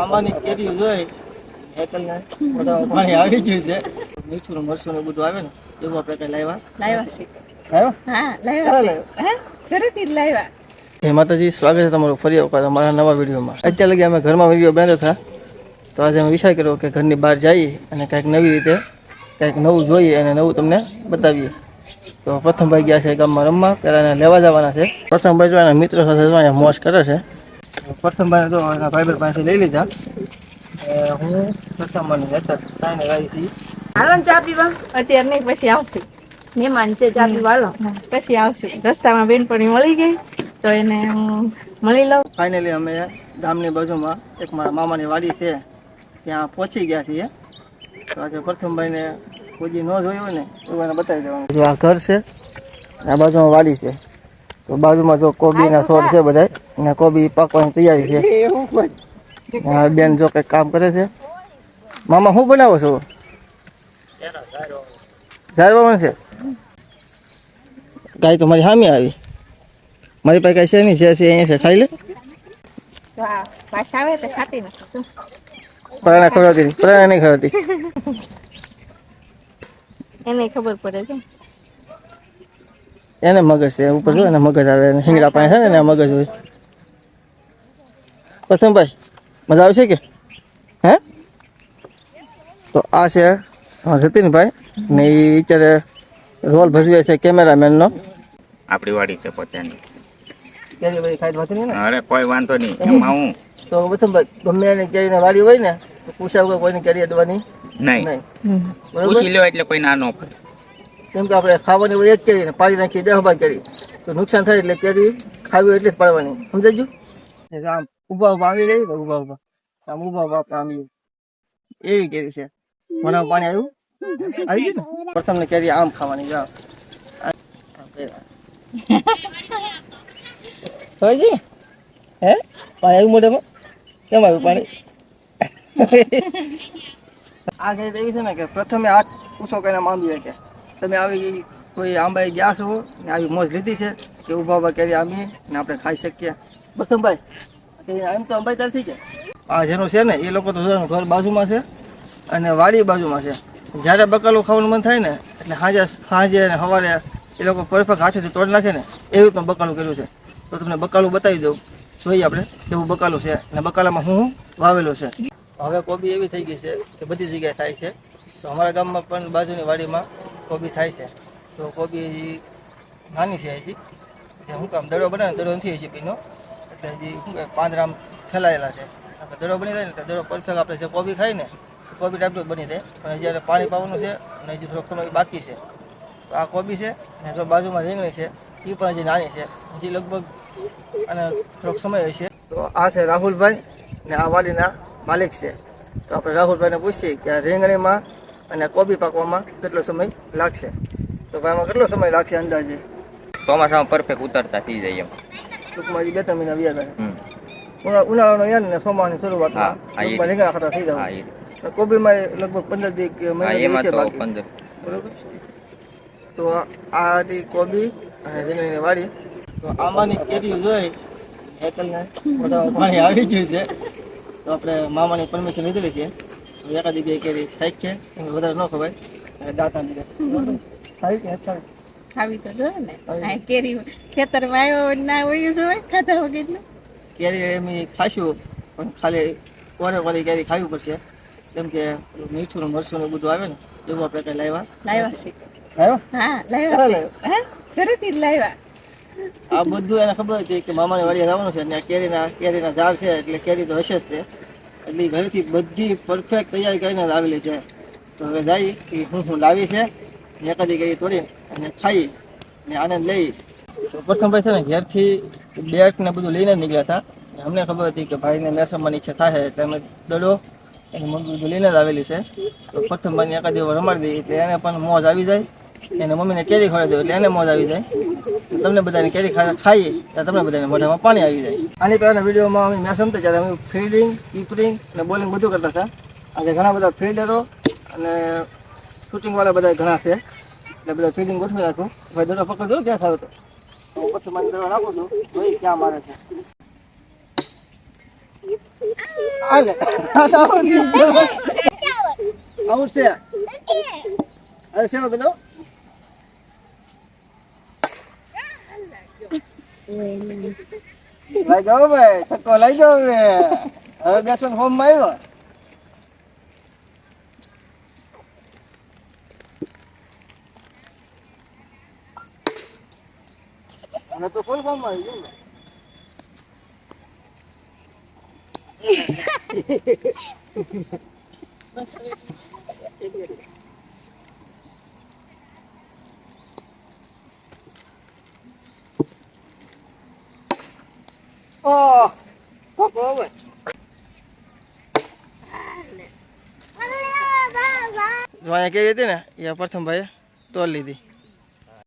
આંબાની કેરીઓ જોઈ હેતલને બધા પાણી આવી ગયું છે. મીઠું મરસું ને બધું આવે ને એવું આપણે કઈ લાવ્યા છે. લાવ્યા? હા લાવ્યા. હા ઘરેથી જ લાવ્યા. જય માતાજી, સ્વાગત છે તમારું ફરી વખત અમારા નવા વિડીયોમાં. અત્યાર લગી અમે ઘરમાં વિડીયો બનાવતા હતા, તો આજે અમે વિચાર કર્યો કે ઘરની બહાર જઈએ અને કંઈક નવી રીતે કંઈક નવું જોઈએ અને નવું તમને બતાવીએ. તો પ્રથમભાઈ ગયા છે ગામમાં રમવા, પહેલાં એને લેવા જવાના છે. પ્રથમભાઈ જો એના મિત્રો સાથે અહીંયા મોજ કરે છે. પ્રથમભાઈને તો એના ભાઈ પાસે લઈ લીધા. હું પ્રથમભાઈ હેતલ કાંઈને ગાઈ છીએ. હાલો ચા પીવા. અત્યારે નહીં, પછી આવશું. મહેમાન છે, ચા પીવા હાલો, પછી આવશું. રસ્તામાં બેનપણી મળી ગઈ તો એને મળી લઉં. ફાઇનલી અમે ગામની બાજુમાં એક મારા મામાની વાડી છે ત્યાં પહોંચી ગયા છીએ. તો આજે પ્રથમભાઈને કોઈ ન જોયું હોય ને એવું એને બતાવી દેવાનું. જો આ ઘર છે, આ બાજુમાં વાડી છે. તો બાજુમાં જો કોબીના છોડ છે બધા, અને કોબી પાકવાની તૈયારી છે. આ બેન જો કંઈક કામ કરે છે. મામા શું બનાવો છો? ઝાડવાનું છે. ગાય તો મારી સામે આવી. મારી પાસે કઈ છે નહીં, જે છે અહીંયા છે, ખાઈ લે. પાછા આવે તો ખાતી નથી. શું પરાણા ખવડાવતી? પરાણા નહીં ખવડાવતી. એને ખબર પડે છે. એને મગજ છે ઉપર, જો એને મગજ આવે. હિંગડા પાસે છે ને મગજ હોય. પ્રથમભાઈ મજા આવશે કે? હે? તો આ છે જતીનભાઈ ને, એ અત્યારે રોલ ભજવે છે કેમેરામેનનો. આપણી વાડી છે પોતાની. કેરી બધી ખાઈ વાંચી નહીં ને? અરે કોઈ વાંધો નહીં. એમાં હું તો પ્રથમભાઈ ગમે એને કેરીને વાડી હોય ને તો પૂછ્યા વગર કોઈને કેરી અડવાની નહીં. બરોબર? પૂછી લ્યો એટલે કોઈ ના ન પડે. કેમ કે આપણે ખાવાની હોય એક કેરી ને પાડી નાખી 10 કેરી તો નુકસાન થાય. એટલે કેરી ખાવી એટલે જ પાડવાની. સમજાઈ ગયું? આમ ઉભા ઉભા આવી ગઈ, ઉભા ઉભા આમ ઉભા ઉભા આમ એવી કેરી છે. મોઢામાં પાણી આવ્યું, આવી ગયું ને. પ્રથમ ને કેરી આમ ખાવાની. જાઓ સમજી ને? હે પાણી આવ્યું મોઢામાં? કેમ આવ્યું પાણી? આ કેરી એવી છે ને કે પ્રથમે હાથ પૂછો કરીને માંગીએ કે તમે આવી કોઈ આંબાઈ ગયા છો ને આવી મોજ લીધી છે કે ઉભા ઉભા કેરી આંબી ને આપણે ખાઈ શકીએ. પ્રથમભાઈ એમ તો અંબાઈ ત્યારથી છે. આ જેનું છે ને એ લોકો તો ઘર બાજુમાં છે અને વાડી બાજુમાં છે. જ્યારે બકાલું ખાવાનું મન થાય ને એટલે સાંજે અને સવારે એ લોકો પરફેક્ટ હાથેથી તોડી નાખે ને એવું પણ બકાલું કર્યું છે. તો તમને બકાલું બતાવી દઉં, જોઈએ આપણે એવું બકાલું છે અને બકાલામાં હું વાવેલું છે. હવે કોબી એવી થઈ ગઈ છે કે બધી જગ્યાએ થાય છે. તો અમારા ગામમાં પણ બાજુની વાડીમાં કોબી થાય છે. તો કોબી નાની છે હજી, જે શું કામ દડો બને ને દડો નથી હજી પીનો, એટલે હજી શું કહે પાંદરામ ફેલાયેલા છે. દડો બની જાય ને એટલે દડો પરફેક્ટ આપણે જે કોબી ખાઈ ને કોબી ટાઈપનું બની જાય. પણ જ્યારે પાણી પાવાનું છે અને હજી થોડોક સમય બાકી છે. તો આ કોબી છે અને જો બાજુમાં રીંગણી છે એ પણ હજી નાની છે, હજી લગભગ અને થોડોક સમય હશે. તો આ છે રાહુલભાઈ ને આ વાડીના માલિક છે. તો આપણે રાહુલભાઈને પૂછીએ કે આ રીંગણીમાં અને કોબી પાકવામાં કેટલો સમય લાગશે. તો ભાઈમાં કેટલો સમય લાગશે અંદાજે? ચોમાસામાં પરફેક્ટ ઉતરતા થઈ જાય એમ. ટૂંકમાં હજી 2-3 મહિના વ્યા થાય. ઉનાળાનો યાર ને ચોમાસાની શરૂઆતમાં રીંગણા ખાતા થઈ જવું. કોબીમાં લગભગ 15 દી કે મહિના છે બાકી. બરોબર. તો આ હતી કોબી અને રીંગણીની વાડી. તો આંબાની કેરીઓ જોઈ હેતલને બધા પાણી આવી ગયું છે. તો આપણે મામાની પરમિશન લીધેલી છે. તો એકાદી 2 કેરી ખાઈ છે, વધારે ન ખવાય દાંતા લીધે. ખાઈ કે અચ્છા ખાવી તો જોઈએ ને. આ કેરી ખેતરમાં આવ્યો ના હોય જોઈએ ખાતર વગેરે. કેરી એમ ખાઈશું પણ ખાલી કોરે કેરી ખાવી પડશે. કેમ કે મીઠું ને મરસું ને બધું આવે ને એવું આપણે કઈ લાવ્યા છે. લાવ્યા? હા લાવ્યા. હા ઘરેથી જ લાવ્યા. આ બધું એને ખબર હતી કે મામાની વાડીએ જવાનું છે અને કેરીના ઝાડ છે એટલે કેરી તો હશે જ તે. એટલે ઘરેથી બધી પરફેક્ટ તૈયારી કરીને લાવેલી છે. તો હવે જઈએ કે હું લાવી છે એકાદી કેરી તોડી અને ખાઈ ને આનંદ લઈ. તો પ્રથમભાઈ છે ને ઘેરથી બેટ ને બધું લઈને નીકળ્યા હતા. અમને ખબર હતી કે ભાઈને મેચ રમવાની ઈચ્છા થાય એટલે અમે દડો અને બધું લઈને જ આવેલી છે. તો પ્રથમભાઈને એકાદી વાર રમાડી દઈએ એટલે એને પણ મોજ આવી જાય, એને મમ્મીને કેરી ખવડાવી દો એટલે એને મોજ આવી જાય. તમને બધાને કેરી ખાઈએ ત્યારે તમને બધાને મોઢામાં પાણી આવી જાય. આની પહેલાંના વિડીયોમાં અમે મેચ રમતા ત્યારે અમે ફિલ્ડિંગ, કીપરિંગ અને બોલિંગ બધું કરતા હતા. આજે ઘણા બધા ફિલ્ડરો અને શૂટિંગવાળા બધા ઘણા છે એટલે બધા ફિલ્ડિંગ ગોઠવી રાખું. ભાઈ દડો પકડજો ક્યાં સારો તો હું પછી મને દડો નાખું છું, જોઈ ક્યાં મારે છે. હાલે આવું છે અરે શેનો તો દો લઈ જાઓ ભાઈ સક્કો લઈ જાઓ હવે બેસન હોમ માં આવ્યો અને તો ફૂલ ફોર્મ માં આવી ગયું ને Oh, apa apa? જો અહીંયા કેવી હતી ને એ પ્રથમ ભાઈએ તોડ લીધી